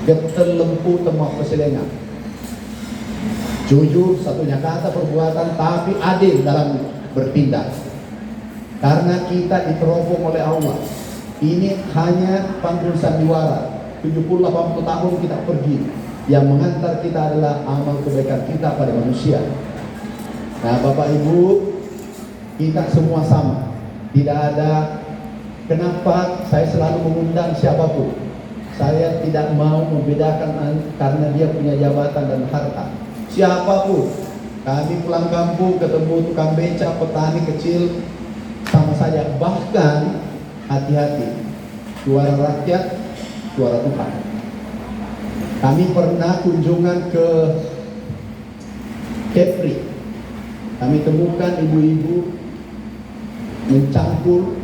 getel lempu temok perselengan. Jujur satunya kata perbuatan, tapi adil dalam bertindak. Karena kita diterobong oleh Allah. Ini hanya panggung sandiwara. 70-80 tahun kita pergi. Yang mengantar kita adalah amal kebaikan kita pada manusia. Nah, Bapak Ibu, kita semua sama. Tidak ada. Kenapa saya selalu mengundang siapapun? Saya tidak mau membedakan karena dia punya jabatan dan harta. Siapapun, kami pulang kampung ketemu tukang beca, petani kecil, sama saja. Bahkan hati-hati, suara rakyat, suara Tuhan. Kami pernah kunjungan ke Kepri. Kami temukan ibu-ibu mencampur,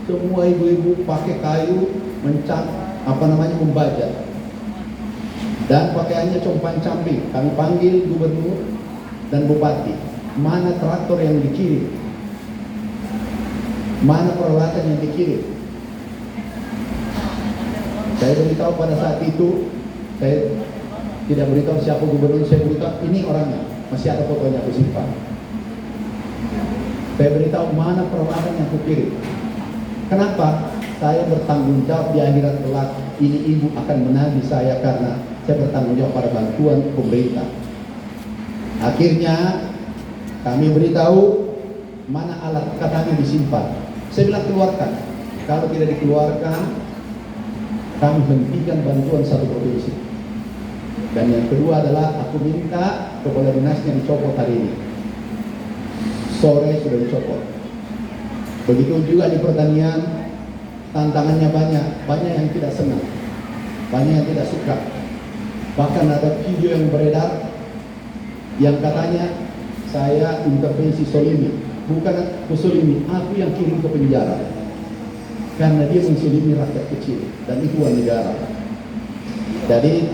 semua ibu-ibu pakai kayu membajak. Dan pakaiannya compang-camping. Kami panggil gubernur dan bupati. Mana traktor yang dikirim? Mana peralatan yang dikirim? Saya beritahu pada saat itu, saya tidak beritahu siapa gubernur, saya beritahu ini orangnya. Masih ada fotonya aku simpan. Saya beritahu mana peralatan yang aku kirim. Kenapa? Saya bertanggung jawab di akhirat kelak. Ini ibu akan menagih saya karena saya bertanggung jawab pada bantuan pemerintah. Akhirnya kami beritahu mana alat katanya disimpan. Saya bilang keluarkan. Kalau tidak dikeluarkan, kami hentikan bantuan satu provinsi. Dan yang kedua adalah aku minta kepala dinasnya dicopot hari ini. Sore sudah dicopot. Begitu juga di pertanian, tantangannya banyak yang tidak senang, banyak yang tidak suka. Bahkan ada video yang beredar yang katanya saya intervensi Solimi. Bukan aku Solimi, aku yang kirim ke penjara karena dia mensolimi rakyat kecil dan itu uang negara. Jadi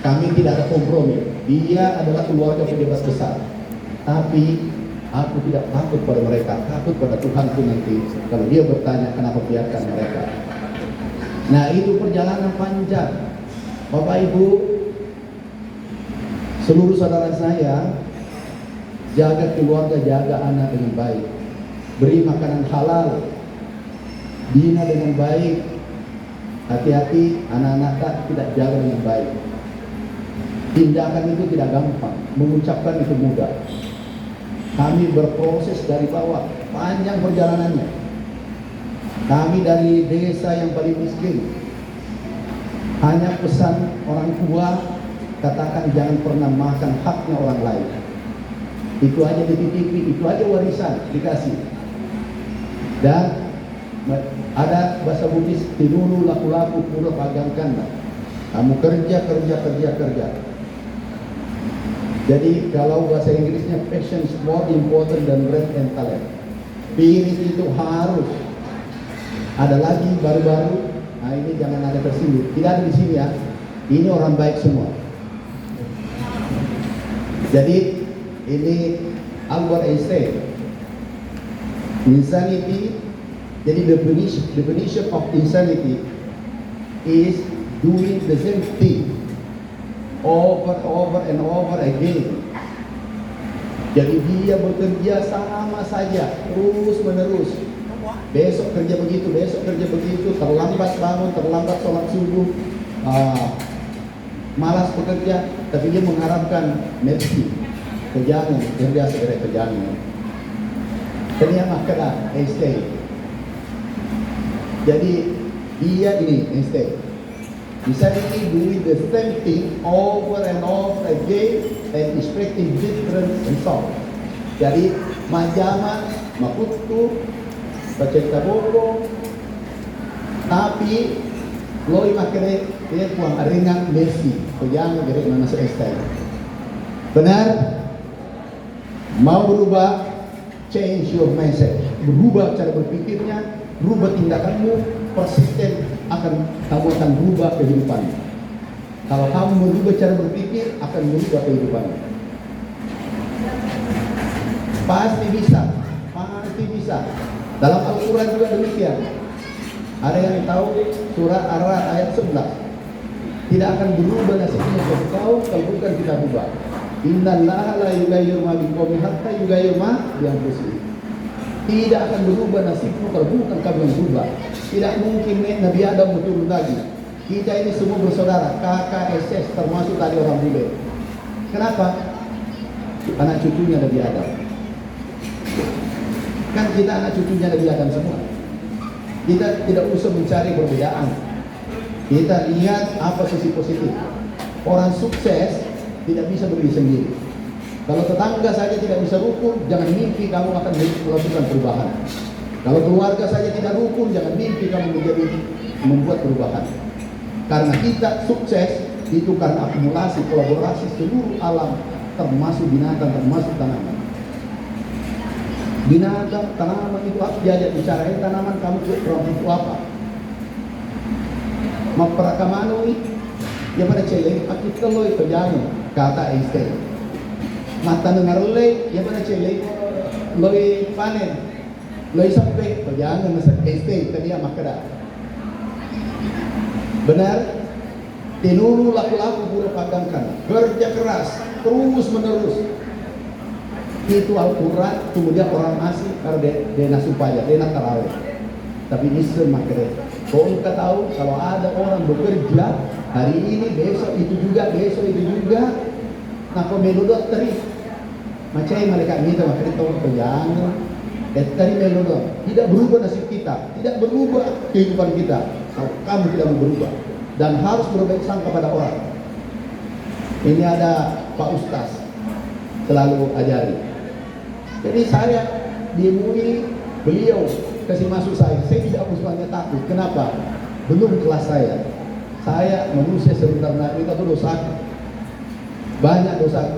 kami tidak ada kompromi. Dia adalah keluarga pejabat besar, tapi aku tidak takut pada mereka, takut pada Tuhanku nanti kalau dia bertanya kenapa biarkan mereka. Nah, itu perjalanan panjang. Bapak Ibu, seluruh saudara saya, jaga keluarga, jaga anak dengan baik. Beri makanan halal, bina dengan baik. Hati-hati anak-anak tidak jaga dengan baik. Tindakan itu tidak gampang, mengucapkan itu mudah. Kami berproses dari bawah, panjang perjalanannya. Kami dari desa yang paling miskin. Hanya pesan orang tua, katakan jangan pernah makan haknya orang lain. Itu aja dititipi, itu aja warisan dikasih. Dan ada bahasa Bugis, tinunu laku-laku pura pagangkan. Kamu kerja. Jadi kalau bahasa Inggrisnya passion is more important than bread and talent. Spirit itu harus. Ada lagi baru-baru. Nah, ini jangan ada tersinggung. Tidak ada di sini ya. Ini orang baik semua. Jadi ini Albert Einstein. Insanity. Jadi definition of insanity is doing the same thing over and over again. Jadi dia bekerja sama saja terus menerus. Besok kerja begitu, terlambat bangun, terlambat sholat subuh, malas bekerja, tapi dia mengharapkan mercy, kerjaan, kerja segera kerjaan. Ternyata makanya Einstein. Jadi dia ini Einstein. Insanity doing the same thing over and over again and expecting different results. Jadi majama, makutu, baca buku, tapi loi makere dia puang aringan Messi, kujang dari mana Einstein. Benar? Mau berubah, change your mindset, berubah cara berpikirnya, berubah tindakanmu, persisten kamu akan berubah kehidupanmu. Kalau kamu merubah cara berpikir, akan merubah kehidupanmu. Pasti bisa. Dalam Al-Quran juga demikian. Ada yang tahu surah Ar-Ra'd ayat 11. Tidak akan berubah nasibnya bagi kau kalau bukan kita ubah. Innallaha la yughayyiru ma biqaumin hatta yughayyiru ma bi anfusihim. Tidak akan berubah nasibmu kalau bukan kami yang ubah. Tidak mungkin Nabi Adam turun lagi. Kita ini semua bersaudara, kakak, SS, termasuk tadi orang bule. Kenapa? Anak cucunya Nabi Adam. Kan kita anak cucunya Nabi Adam semua. Kita tidak usah mencari perbedaan. Kita lihat apa sisi positif. Orang sukses tidak bisa berdiri sendiri. Kalau tetangga saja tidak bisa rukun, jangan mimpi kamu akan melakukan perubahan. Kalau keluarga saja tidak rukun, jangan mimpi kamu membuat perubahan. Karena kita sukses itu karena akumulasi, kolaborasi seluruh alam, termasuk binatang, termasuk tanaman. Binatang, tanaman itu harus diajak bicara. Tanaman kamu itu apa? Maparakamano yang pada cele, aku teloy pejangan kata Einstein. Mata nengarle yang pada cele, loy panen, loy sampai pejangan masa Einstein tadi yang makada. Benar? Tinuru laku-laku pura pagangkan, kerja keras, terus menerus. Itu Al-Quran, kemudian orang asing karena dia supaya dia nak tarawih. Tapi ini semakin. Kau tahu kalau ada orang bekerja hari ini, besok itu juga, nah kau melodot teri. Macam mereka minta makanya tahu pejangan. Tadi melodot tidak berubah nasib kita, tidak berubah kehidupan kita. Kalau kamu tidak mau berubah dan harus berbaik sangka pada orang. Ini ada Pak Ustaz selalu ajari. Jadi saya diemui beliau kasih masuk saya tidak usahanya takut. Kenapa? Belum kelas saya. Saya manusia sebentar kita itu dosa. Banyak dosa.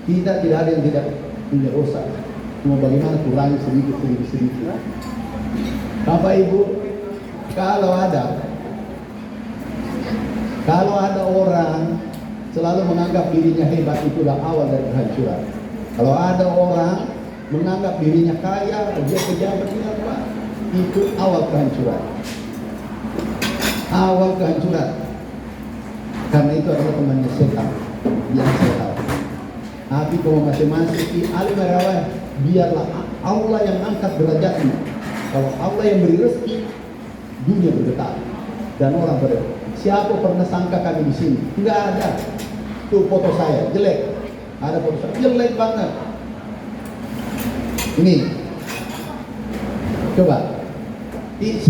Kita tidak ada yang tidak punya dosa. Cuma bagaimana kurangi sedikit. Bapak Ibu, kalau ada orang selalu menganggap dirinya hebat, itulah awal dari kehancuran. Kalau ada orang menganggap dirinya kaya, dia pejabat ini apa? Itu awal kehancuran. Awal kehancuran. Karena itu adalah temannya setan yang setan. Tapi kalau masing-masing alim merawat, biarlah Allah yang angkat derajatnya. Kalau Allah yang beri rezeki, dunia bergetar dan orang bergetar. Siapa pernah sangka kami di sini? Enggak ada. Tuh foto saya jelek. Ada foto saya jelek banget. Ini. Coba. Ini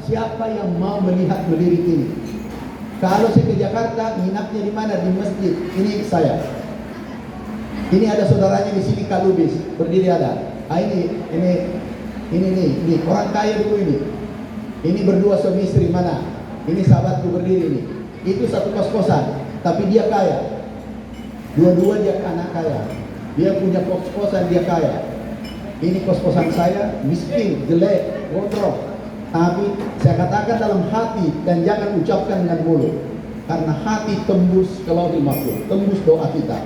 siapa yang mau melihat melirik ini? Kalau saya ke Jakarta, nginapnya di mana? Di masjid. Ini saya. Ini ada saudaranya di sini Kak Lubis, berdiri ada. Ini orang kaya dulu ini. Ini berdua suami istri mana? Ini sahabatku berdiri ini. Itu satu kos-kosan, tapi dia kaya. Dua-dua dia anak kaya. Dia punya kos-kosan, dia kaya. Ini kos-kosan saya miskin, jelek, kotor. Tapi saya katakan dalam hati dan jangan ucapkan dengan mulut. Karena hati tembus ke laut mahfuz, tembus doa kita.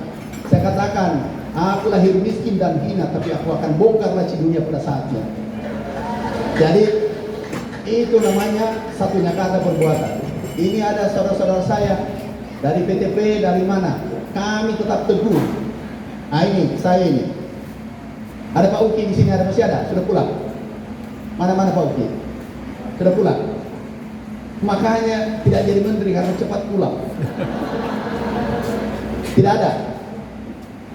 Saya katakan, aku lahir miskin dan hina, tapi aku akan bongkar laci dunia pada saatnya. Jadi itu namanya satunya kata perbuatan. Ini ada saudara-saudara saya dari PTP, dari mana? Kami tetap teguh. Nah ini, saya ini. Ada Pak Uki di sini, masih ada? Sudah pulang? Mana-mana Pak Uki? Sudah pulang? Makanya tidak jadi menteri karena cepat pulang. Tidak ada.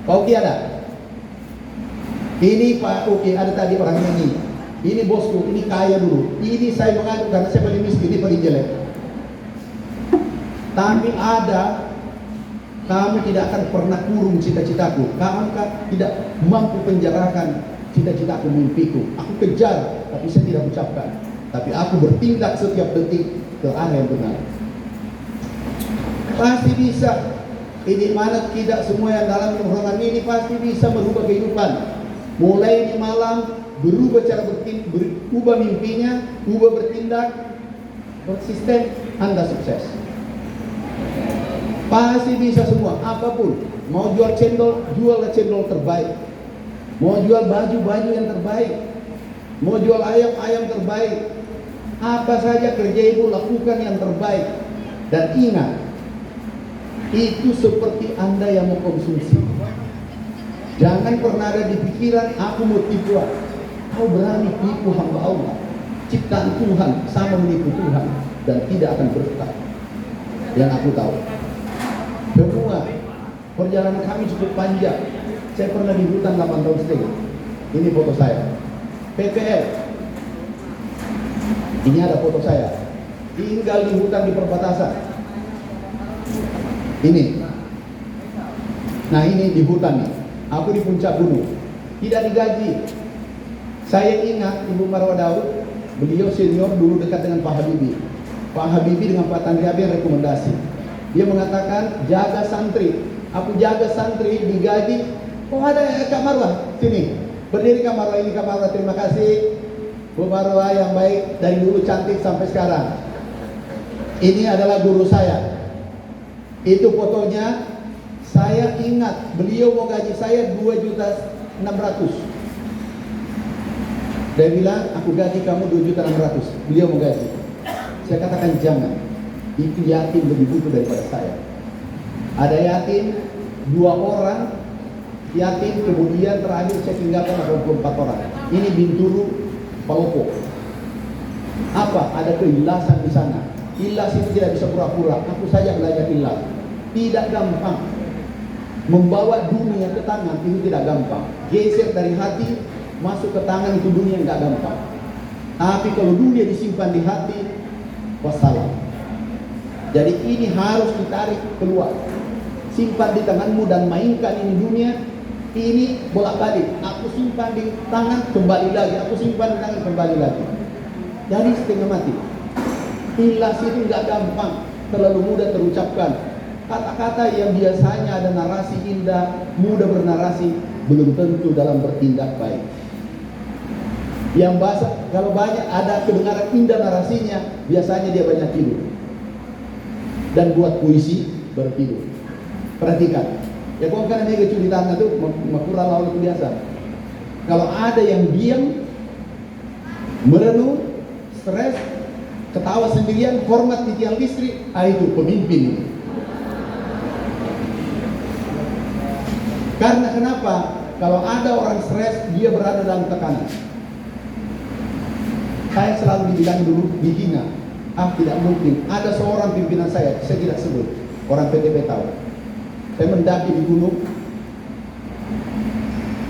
Pak Uki ada? Ini Pak Uki, ada tadi orang ini. Ini bosku, ini kaya dulu. Ini saya mengadu karena saya paling miskin, ini paling jelek. Tapi ada, kamu tidak akan pernah kurung cita-citaku. Kamu tidak mampu penjarakan cita-citaku, mimpiku. Aku kejar, tapi saya tidak ucapkan. Tapi aku bertindak setiap detik ke arah yang benar. Pasti bisa. Ini mana tidak semua yang dalam ruangan ini pasti bisa merubah kehidupan. Mulai di malam berubah cara berubah mimpinya, ubah bertindak, konsisten, Anda sukses. Pasti bisa semua, apapun. Mau jual cendol, juallah cendol terbaik. Mau jual baju yang terbaik. Mau jual ayam terbaik. Apa saja kerja ibu lakukan yang terbaik. Dan ingat, Itu seperti Anda yang mau konsumsi. Jangan pernah ada di pikiran aku mau tipu. Kau berani tipu hamba Allah, ciptaan Tuhan, sama menipu Tuhan, dan tidak akan berkah. Yang aku tahu, semua perjalanan kami cukup panjang. Saya pernah di hutan 8 tahun setengah. Ini foto saya. PPL. Ini ada foto saya. Tinggal di hutan di perbatasan. Ini. Nah, ini di hutan nih. Aku di puncak gunung. Tidak digaji. Saya ingat Ibu Marwah Daud, beliau senior dulu dekat dengan Pak Habibie. Pak Habibie dengan Pak Tanri Abi rekomendasi. Dia mengatakan jaga santri. Aku jaga santri digaji. Oh ada Kak Marwah sini. Berdiri Kak Marwah, ini Kak Marwah, terima kasih Bu Marwah yang baik dari dulu cantik sampai sekarang. Ini adalah guru saya. Itu fotonya. Saya ingat beliau mau gaji saya 2.600.000. Dia bilang aku gaji kamu 2.600.000. Beliau mau gaji. Saya katakan jangan. Itu yatim lebih butuh daripada saya. Ada yatim 2 orang. Yatim kemudian terakhir saya tinggalkan 84 orang. Ini Bintulu Palopo. Apa? Ada keikhlasan di sana. Ikhlas itu tidak bisa pura-pura. Aku saja belajar ikhlas. Tidak gampang. Membawa dunia ke tangan itu tidak gampang. Geser dari hati masuk ke tangan itu dunia nggak gampang. Tapi kalau dunia disimpan di hati, wassalam. Jadi ini harus ditarik keluar. Simpan di tanganmu dan mainkan ini dunia. Ini bolak-balik. Aku simpan di tangan kembali lagi. Aku simpan di tangan kembali lagi. Jadi setengah mati. Ikhlas itu nggak gampang. Terlalu mudah terucapkan. Kata-kata yang biasanya ada narasi indah, mudah bernarasi, belum tentu dalam bertindak baik. Yang bahasa, kalau banyak ada kedengaran indah narasinya, biasanya dia banyak tidur. Dan buat puisi, bertidur. Perhatikan. Ya kau kan ini keculitan itu, makura lalu biasa. Kalau ada yang diam, merenung, stres, ketawa sendirian, hormat di tiang listrik, itu pemimpin ini. Karena kenapa? Kalau ada orang stres, dia berada dalam tekanan. Saya selalu dibilang dulu dihina. Tidak mungkin. Ada seorang pimpinan saya tidak sebut. Orang PTP tahu. Saya mendaki di gunung.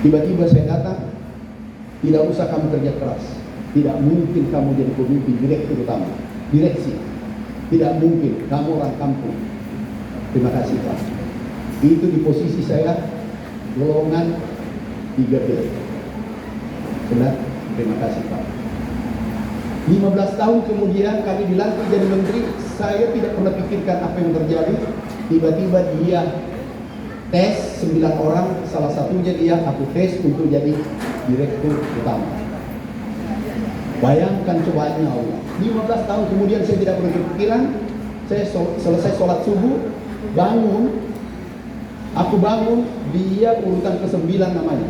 Tiba-tiba saya datang. Tidak usah kamu kerja keras. Tidak mungkin kamu jadi pemimpin direktur utama. Direksi. Tidak mungkin. Kamu orang kampung. Terima kasih Pak. Itu di posisi saya. Golongan 3B. Benar? Terima kasih Pak. 15 tahun kemudian kami dilantik jadi menteri. Saya tidak pernah pikirkan apa yang terjadi. Tiba-tiba dia tes 9 orang. Salah satunya dia aku tes untuk jadi direktur utama. Bayangkan cobaannya Allah. 15 tahun kemudian saya tidak pernah berpikiran. Saya selesai sholat subuh, bangun. Aku bangun, dia urutan ke-9 namanya.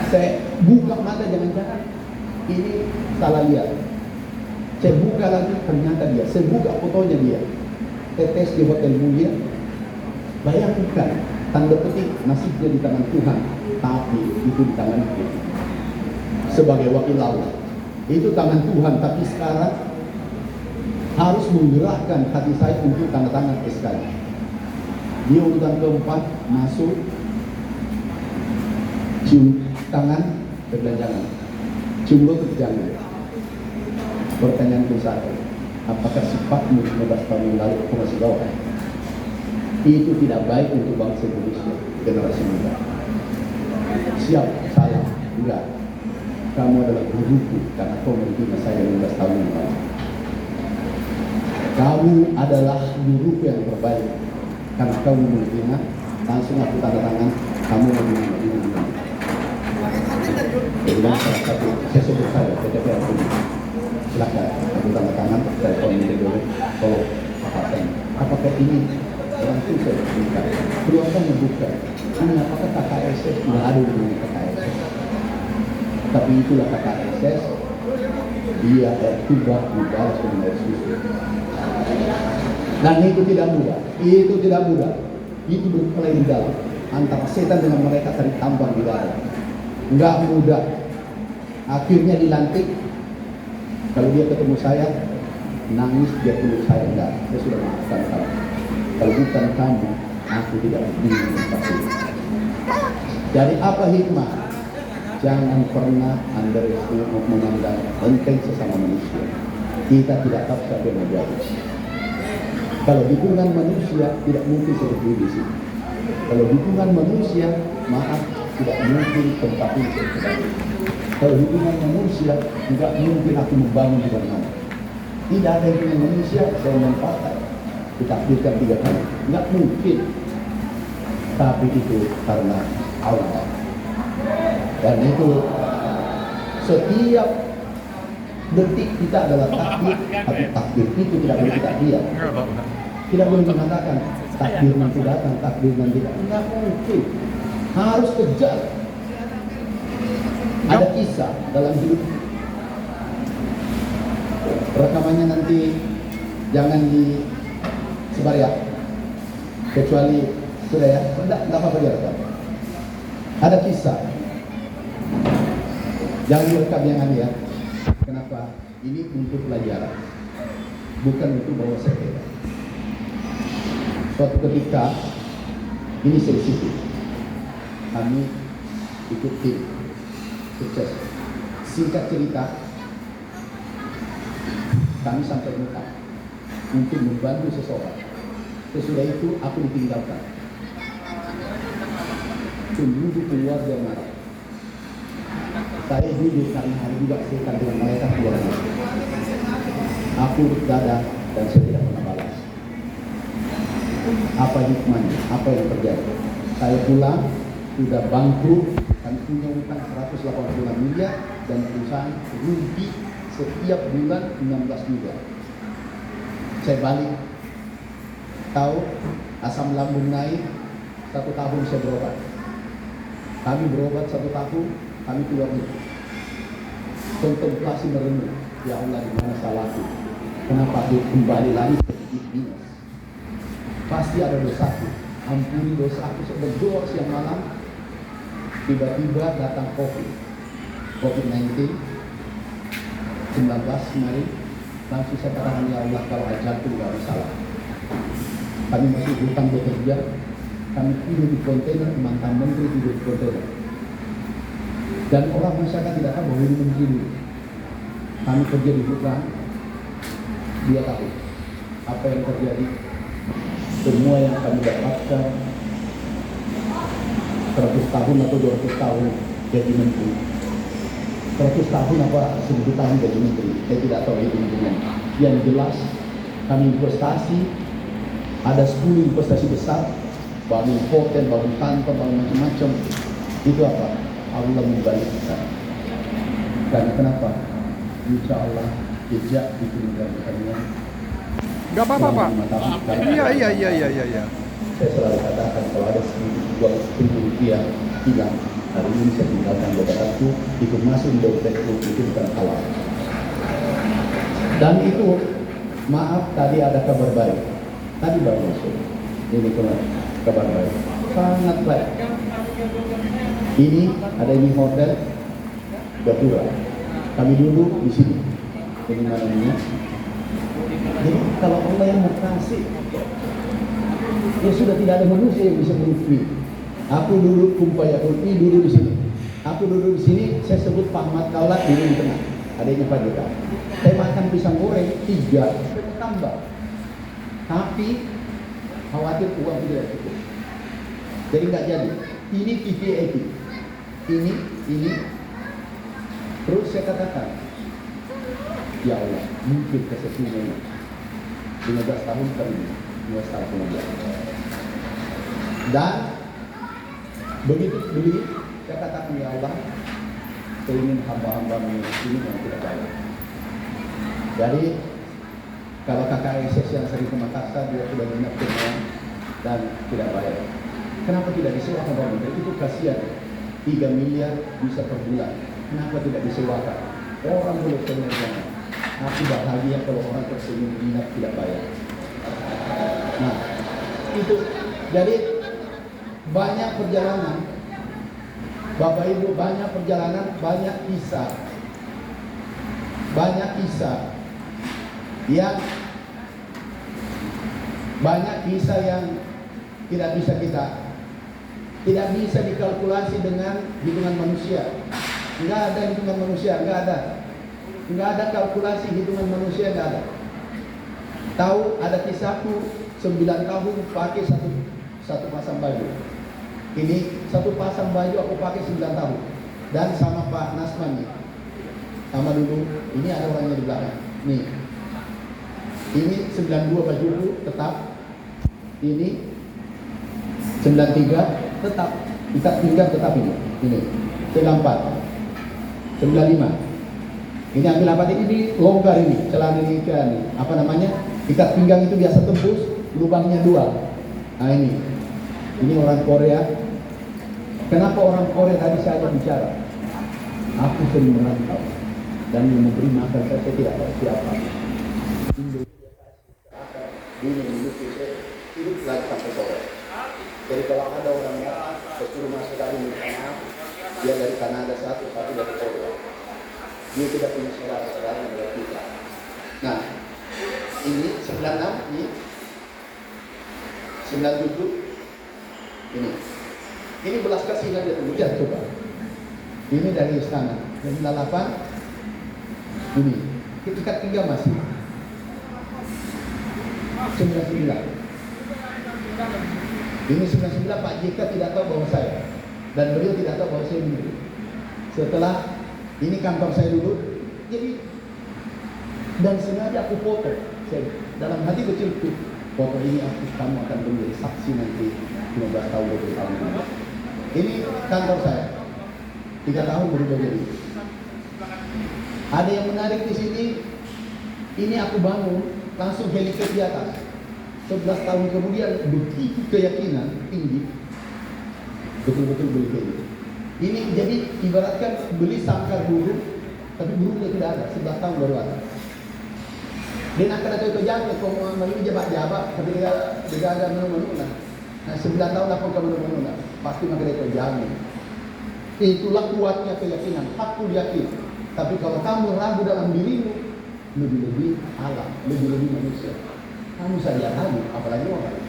Saya buka mata, jangan-jangan ini salah lihat. Saya buka lagi, ternyata dia. Saya buka fotonya dia. Tetes di hotel mulia. Bayangkan, tanda petik nasibnya di tangan Tuhan, tapi itu di tangan kita. Sebagai wakil Allah, itu tangan Tuhan, tapi sekarang harus menggerakkan hati saya untuk tanda tangan SK. Dia urutan keempat masuk, cium tangan, berbelanjangan, cium lutut jangan. Pertanyaan saya, apakah sifatmu 15 tahun yang lalu aku masih bawa? Itu tidak baik untuk bangsa Indonesia, generasi muda. Siap, salah, enggak. Kamu adalah guruku karena kau membina saya 15 tahun yang lalu. Kamu adalah guruku yang terbaik. Karena kamu membina, langsung aku tanda tangan, kamu membina. Jadi salah satu, saya sebut saya, PTP aku. Silakan, aku tanda tangan, saya komunikasi dulu, tolong apakah ini orang itu saya buka. Keluarga membuka, ini apakah KKSS, tidak ada hubungan KKSS. Tapi itulah KKSS, dia tiba dibalas dengan Yesus. Dan itu tidak mudah. Itu tidak mudah. Itu berkelahi di dalam antara setan dengan mereka tarik tambang di dalam. Enggak mudah. Akhirnya dilantik. Kalau dia ketemu saya, nangis dia peluk saya. Enggak, dia sudah maafkan kamu. Kalau bukan kamu, aku tidak bingung pasti. Jadi apa hikmah? Jangan pernah underestimate memandang enteng sesama manusia. Kita tidak tahu siapa yang menjadi. Kalau dukungan manusia tidak mungkin seperti di sini. Kalau dukungan manusia, maaf, tidak mungkin tempat ini seperti. Kalau dukungan manusia, tidak mungkin aku membangun di mana. Tidak ada dukungan manusia, saya mempartai. Ditakdirkan 3 kali. Tidak mungkin. Tapi itu karena Allah. Dan itu setiap detik kita adalah takdir, tapi takdir itu tidak boleh kita diam. Tidak boleh mengatakan takdir nanti datang, takdir nanti datang. Tidak mungkin. Harus kejar. Ada kisah dalam hidup. Rekamannya nanti jangan disebar ya. Kecuali sudah ya, tidak apa-apa dia rekam. Ada kisah. Jangan direkam yang ini ya. Kenapa? Ini untuk pelajaran, bukan untuk bawa sepeda. Suatu ketika, ini sensitif. Kami ikut tim sukses. Singkat cerita, kami sampai Mekah untuk membantu seseorang. Sesudah itu aku ditinggalkan. Penduduk keluarga marah. Saya jujur karena hari juga sekitar dengan mereka keluarga. Aku dada dan saya tidak pernah balas. Apa hikmahnya? Apa yang terjadi? Saya pulang, sudah bangkrut, kami punya utang 186 miliar dan perusahaan rugi setiap bulan 16 miliar. Saya balik, tahu asam lambung naik, 1 tahun saya berobat. Kami berobat 1 tahun, kami keluar negeri. Kontemplasi merenung, ya Allah di mana salahku? Kenapa aku kembali lagi ke titik minus? Pasti ada dosaku. Ampuni dosaku. Saya berdoa siang malam. Tiba-tiba datang COVID-19 kemarin. Langsung saya katakan, ya Allah kalau ajalku tidak masalah. Kami masih hutang bekerja. Kami tidur di kontainer, mantan menteri tidur di kontainer. Dan orang masyarakat tidak tahu bahwa ini menteri. Kami kerja di hutan 2 tahun. Apa yang terjadi? Semua yang kami dapatkan 100 tahun atau 200 tahun jadi menteri. 100 tahun apa 1000 tahun jadi menteri. Saya tidak tahu itu hitungan. Yang jelas kami investasi, ada 10 investasi besar, bangun hotel, bangun kantor, bangun macam-macam. Itu apa? Allah membalikkan. Karena kenapa? Insya Allah jejak di negara kalian. Gak apa-apa Pak. Iya. Saya selalu katakan kalau ada 1.000 rupiah hilang, hari ini saya tinggalkan jabatanku, ikut masuk di dompetku, itu bukan halal. Dan itu, maaf tadi ada kabar baik. Tadi baru masuk. Ini kabar baik. Sangat baik. Ini ada ini hotel Gapura. Kami duduk di sini. Ini namanya. Jadi kalau Allah yang mau kasih, ya sudah tidak ada manusia yang bisa menutupi. Aku duduk kumpayakuni duduk di sini. Aku duduk di sini. Saya sebut Pak Ahmad Kaulat duduk di tengah. Adanya Pak JK. Saya makan pisang goreng 3, saya tambah. Tapi khawatir uang tidak cukup. Jadi nggak jadi. Ini PPAP. Ini. Terus saya katakan, ya Allah, mungkin kesesuaian 15 tahun kali ini, 15 tahun kemudian. Dan begitu beli, saya katakan, ya Allah, saya ingin hamba-hamba ini yang tidak bayar. Jadi kalau KKSS yang sering ke Makassar dia sudah banyak teman dan tidak bayar. Kenapa tidak disewakan pemerintah? Itu kasihan. 3 miliar bisa per bulan. Kenapa tidak disewakan? Orang boleh sebenarnya. Aku bahagia kalau orang tersenyum tidak bayar. Nah, itu jadi banyak perjalanan, Bapak Ibu, banyak perjalanan, banyak kisah yang tidak bisa dikalkulasi dengan hitungan manusia. Nggak ada hitungan manusia, nggak ada kalkulasi hitungan manusia, nggak ada. Tahu ada kisahku 9 tahun pakai satu pasang baju. Ini satu pasang baju aku pakai 9 tahun. Dan sama Pak Nasman nih, sama dulu, ini ada orangnya di belakang. Nih, ini 92 bajuku tetap, ini 93 tetap, ikat pinggang tetap ini 94, 95. Ini ambil apa ini longgar ini, celana ini apa namanya? Ikat pinggang itu biasa tembus, lubangnya 2. Nah ini orang Korea. Kenapa orang Korea tadi saya bicara? Aku sering merantau dan memberi makan saya tidak tahu siapa. Indonesia hidup lagi sampai sore. Jadi kalau ada orang yang disuruh masuk dari minta maaf, dia dari Kanada satu dari Korea. Dia tidak punya saudara-saudara yang dari kita. Nah, ini 96, ini 97, ini belas kasihan dia tunggu, lihat coba. Ini dari istana, dan 98, ini ikat pinggang masih 99. Ini 99 Pak JK tidak tahu bahwa saya, dan beliau tidak tahu bahwa saya dulu. Setelah ini kantor saya dulu, jadi dan sengaja aku foto. Saya, dalam hati kecilku, foto ini kamu akan menjadi saksi nanti 15 tahun 20 tahun. Ini kantor saya, 3 tahun berubah jadi. Ada yang menarik di sini. Ini aku bangun langsung helipad di atas. 11 tahun kemudian begitu keyakinan tinggi, betul-betul beli kayak ini. Jadi ibaratkan beli sangkar burung, tapi burungnya tidak ada. 11 tahun baru ada. Dia nak kena itu jangan kalau mau jabat-jabat, tapi dia ada menu-menu lah. Nah 9 tahun apa kamu menu lah, pasti makan itu jangan. Itulah kuatnya keyakinan. Aku yakin. Tapi kalau kamu ragu dalam dirimu, lebih-lebih alam, lebih-lebih manusia. Kamu saja ragu, apalagi orang.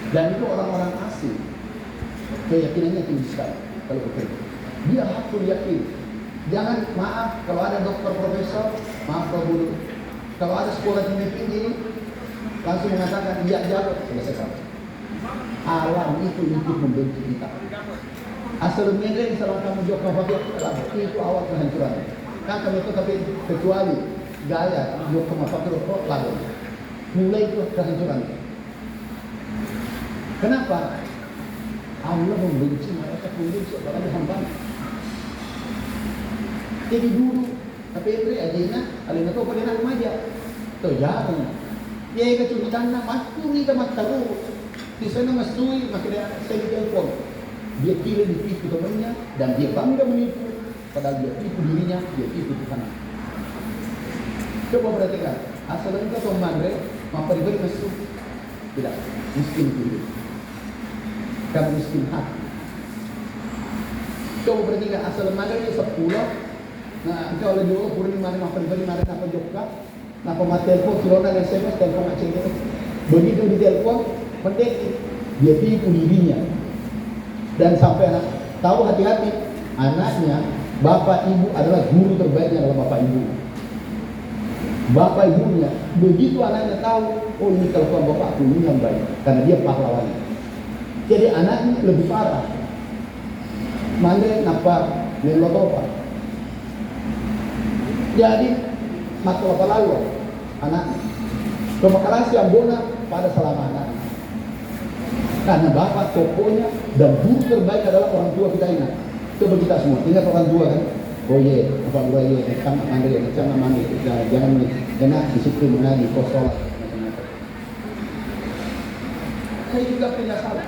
Dan itu orang-orang asing, keyakinannya tinggi sekali. Kalau bekerja, dia hakul yakin. Jangan maaf kalau ada dokter profesor, maaf kalau dulu. Kalau ada sekolah tinggi-tinggi, langsung mengatakan iya jawab selesai. Alam itu untuk membenci kita. Asal mengenai salah kamu jawab apa itu awal kehancuran. Kan kamu itu tapi kecuali gaya jawab apa itu lalu mulai itu kehancuran. Kenapa? Allah membenci mereka membenci apalagi hamba. Jadi dulu tapi itu aja alina tu pada nak maja. Tu jangan. Dia kecuali makuri ke mataru. Di sana masui makanya saya telepon. Dia kira ditipu temannya dan dia bangga menipu. Padahal dia tipu dirinya, dia tipu Tuhan. Coba perhatikan, asal kita tahu mandre, mampu diberi masuk. Tidak, miskin diri. Kamu miskin hati. Coba perhatikan, asal mandre 10. Nah, engkau oleh dulu purni mana mampu diberi mana apa jokka. Nah, pemat telepon, kilonan SMS, telepon acing itu. Begitu di telepon, penting dia tipu dirinya. Dan sampai anak tahu hati-hati, anaknya, bapak ibu adalah guru terbaiknya adalah bapak ibu. Bapak ibunya, begitu anaknya tahu, oh ini telepon bapak aku ini yang baik, karena dia pahlawan. Jadi anaknya lebih parah. Mandre napa lelotopa. Jadi mata apa lalu anaknya. Pemakaran yang bona pada selama anak. Karena bapak tokohnya dan guru terbaik adalah orang tua kita ingat. Coba kita semua ingat orang tua kan. Oh iya, bapak gua iya, sama mandiri, sama mandi, jangan disiplin mengaji, kosong. Saya juga punya salah.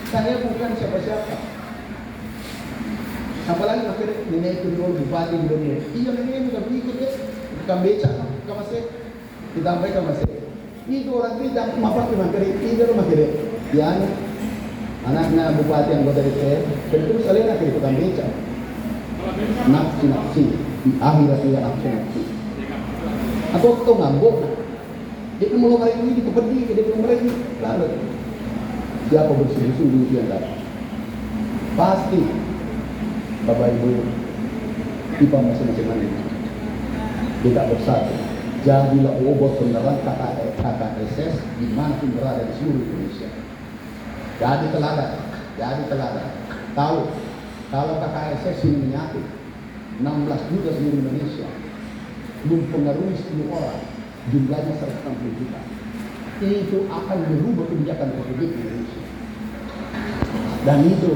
Saya bukan siapa-siapa. Apalagi akhirnya nenek itu dulu bupati di dunia. Iya nenek bukan ikut ya, bukan becak, bukan masih. Ditambah masih. Itu orang kita mapak di makere, itu makere. Yang anaknya bupati anggota DPR, terus kalian akan ikutan beca. Nafsi, akhirat dia nafsi. Atau kau ngambok, dia pun mulai hari ini dikepedi, dia pun mulai lalu. Siapa bersungguh-sungguh dia tak? Pasti, Bapak Ibu, kita masing-masing mana? Tidak bersatu. Jadilah obat penerang KKSS di mana pun berada di seluruh Indonesia. Jadi teladan. Tahu kalau KKSS ini menyatu 16 juta seluruh Indonesia, mempengaruhi 10 orang, jumlahnya 160 juta. Itu akan merubah kebijakan Republik Indonesia. Dan itu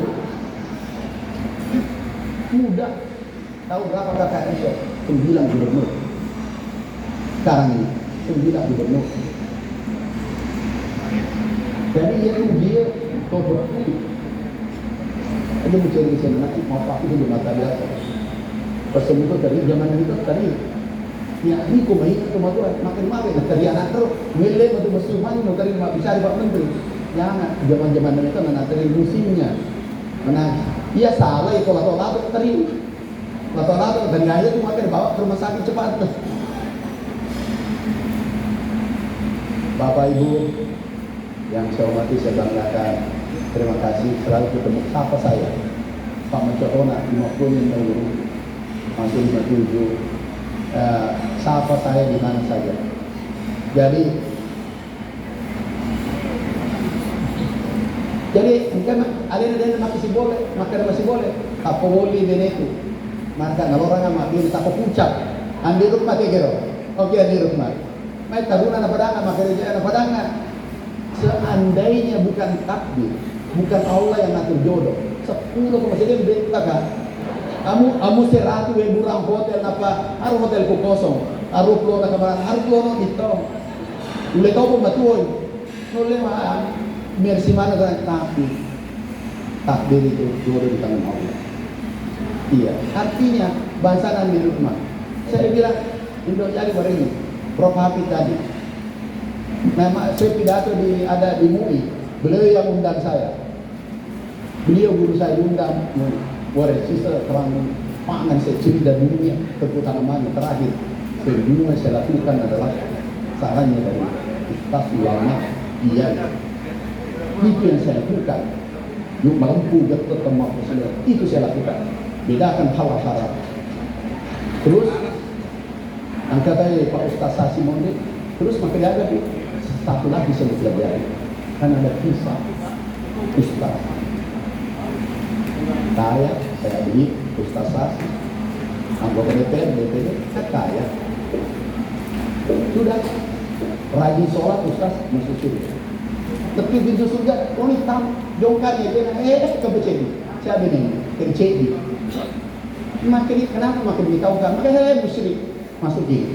mudah. Tahu berapa KKSS? 9 gubernur. Sekarang ini 9 gubernur. Jadi dia tobat. Dia mencari nanti mau pakai di mata biasa. Pesan itu tadi zaman itu tadi. Ya ini kau main itu makin tadi anak terus milih untuk musuhan mau tadi bisa di Pak Menteri. Jangan zaman itu nanti musimnya. Mana dia salah itu lato tadi. Lato dan gaya itu makin bawa ke rumah sakit cepat. Bapak Ibu yang saya hormati, saya banggakan, terima kasih selalu ketemu sapa saya Pak Mencokona 50 yang dahulu masih 57 sapa saya di mana saja. Jadi mungkin ada masih boleh masih boleh apa boleh benetu maka kalau orang ambil tak puncak ambil rumah tegero oke ambil rumah mai taruna na padangan makerja na padangan. Seandainya bukan takdir, bukan Allah yang ngatur jodoh, 10 masih dia kan kamu 100 burang hotel apa aru hotel ku kosong aru plo na kabaran aru plo no dito ule kau pun matuoy nole ma mersi mana kan tapi takdir itu jodoh di tangan Allah. Iya, artinya bangsa dan di rumah. Saya bilang Indo cari barang ini Prof. Hafid tadi. Nama saya pidato ada di MUI. Beliau yang undang saya. Beliau guru saya undang. Boleh sisa terang pangan saya cerita dunia terutama terakhir. Semua saya lakukan adalah sarannya dari Ustaz ulama dia. Itu yang saya lakukan. Yuk mampu ketemu itu saya lakukan. Bedakan halal haram. Terus angkat aja Pak Ustaz Sasimonde. Terus makin ada satu lagi saya pelajari. Kan ada kisah Ustaz. Saya beli Ustaz Sasi. Anggota DPR, DPD, kaya. Sudah rajin sholat Ustaz masuk surga. Tapi pintu surga, hitam, jongkarnya dia kebecedi. Siapa ini? Kebecedi. Makin kenapa makin ditahukan? Makin musyrik masuk dia.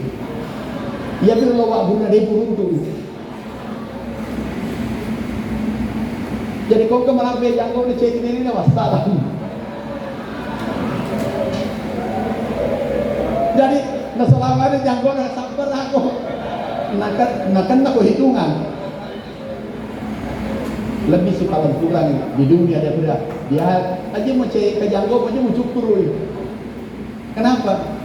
Ia bilang lawa guna dia beruntung. Jadi kau kemarin yang kau dicek ini wassalam. Jadi nasalawat yang kau nak sabar aku. Nakan aku hitungan. Lebih sih paling kurang di dunia dia aja mau cek ke jangkau aja mau cukur. Kenapa?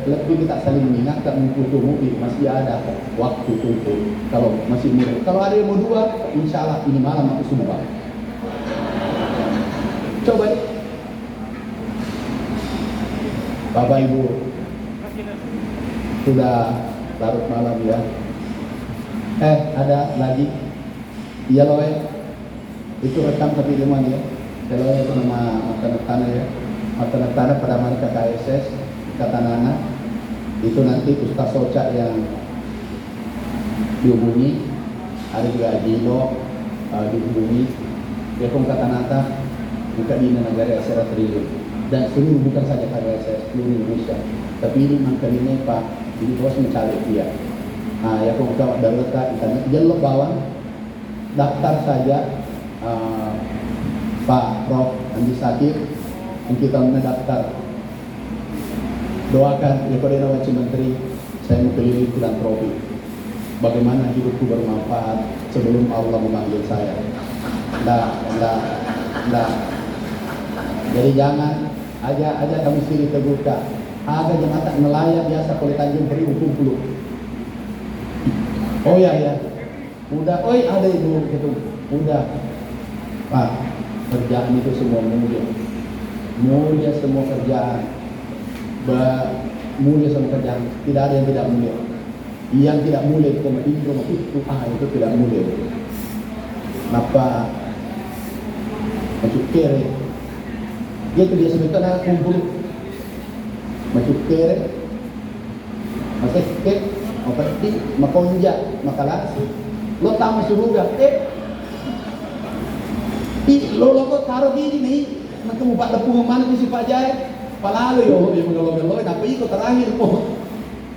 Lebih kita saling mengingatkan mengkutumu masih ada waktu tutup. Kalau masih muda, kalau ada yang mau 2, insya Allah ini malam aku sumpah. Coba Bapak Ibu sudah larut malam ya. Ada lagi. Iya loh itu rekam tapi di mana ya? Kalau itu nama mata-mata ya. Mata-mata pada mereka KSS Katanana itu nanti Ustaz Soca yang dihubungi, ada juga Dino dihubungi, dia pun Katanata bukan di negara Asia triliun dan seluruh bukan saja KSS seluruh Indonesia, tapi ini mangkalinya Pak ini terus mencari dia. Nah ya pun kalau ada letak internet jangan bawang daftar saja Pak Prof. Andi Sakir yang kita mendaftar. Doakan ya pada Wajib Menteri saya mau keliling filantropi bagaimana hidupku bermanfaat sebelum Allah memanggil saya. Nah. Jadi jangan aja kami sini terbuka. Ada jemaat nelayan biasa oleh Tanjung Priok kumpul. Oh ya. Udah, oi ada itu gitu. Udah. Pak, kerjaan itu semua mulia. Mulia semua kerjaan. Mulia semua kerjaan. Tidak ada yang tidak mulia. Yang tidak mulia itu itu tidak mulia. Kenapa? Macam kere. Dia itu biasa mereka nak kumpul. Macam kere. Masih kek. Maperti, makonja, makalasi. Lo tamu suruga. Lo kok taruh gini nih. Nanti mau pak tepung mana tu si Pak Jai. Palalu yo, dia mengeloi-ngeloi. Tapi ikut terakhir po.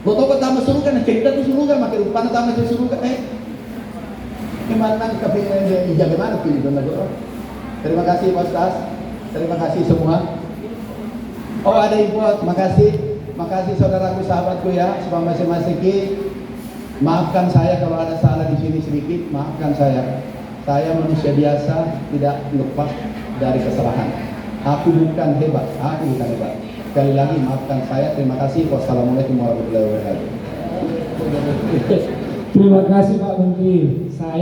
Lo tau kok tamu suruga. Nah kita tu suruga. Makin rupanya tamu suruga. Gimana kepingin dia gimana pilih tuan negara. Terima kasih Pak Ustaz. Terima kasih semua. Oh ada import, makasih saudaraku sahabatku ya, semua masing-masing. Maafkan saya kalau ada salah di sini sedikit, maafkan saya. Saya manusia biasa, tidak lepas dari kesalahan. Aku bukan hebat. Sekali lagi maafkan saya. Terima kasih. Wassalamualaikum warahmatullahi wabarakatuh. Terima kasih Pak Menteri. Saya